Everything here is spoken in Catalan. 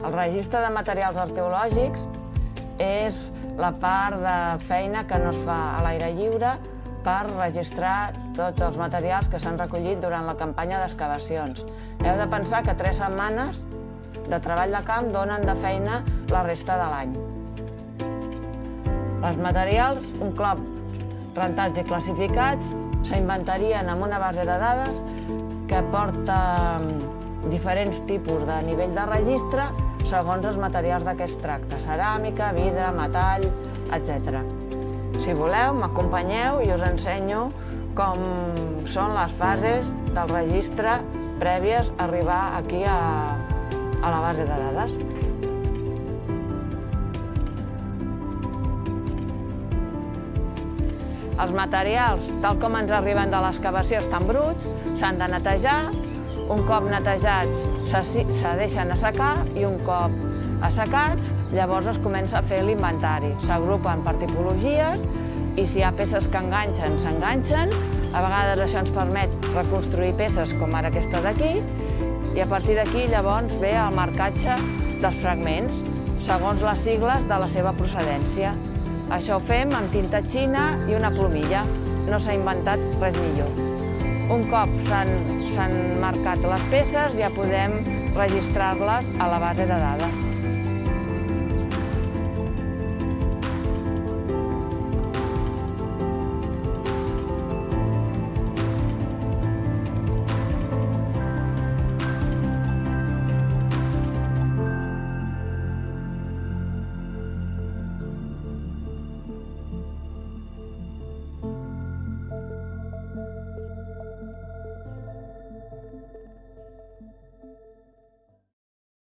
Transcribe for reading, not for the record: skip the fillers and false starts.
El registre de materials arqueològics és la part de feina que no es fa a l'aire lliure per registrar tots els materials que s'han recollit durant la campanya d'excavacions. Heu de pensar que 3 setmanes de treball de camp donen de feina la resta de l'any. Els materials, un cop rentats i classificats, s'inventarien en una base de dades que porta diferents tipus de nivell de registre segons els materials de què es tracta: ceràmica, vidre, metall, etc. Si voleu, m'acompanyeu i us ensenyo com són les fases del registre prèvies a arribar aquí a la base de dades. Els materials, tal com ens arriben de l'excavació, estan bruts, s'han de netejar. Un cop netejats se deixen assecar i un cop assecats, llavors es comença a fer l'inventari. S'agrupen per tipologies i si hi ha peces que enganxen, s'enganxen. A vegades això ens permet reconstruir peces com ara aquesta d'aquí i a partir d'aquí llavors ve el marcatge dels fragments segons les sigles de la seva procedència. Això ho fem amb tinta xina i una plomilla. No s'ha inventat res millor. Un cop s'han marcat les peces ja podem registrar-les a la base de dades.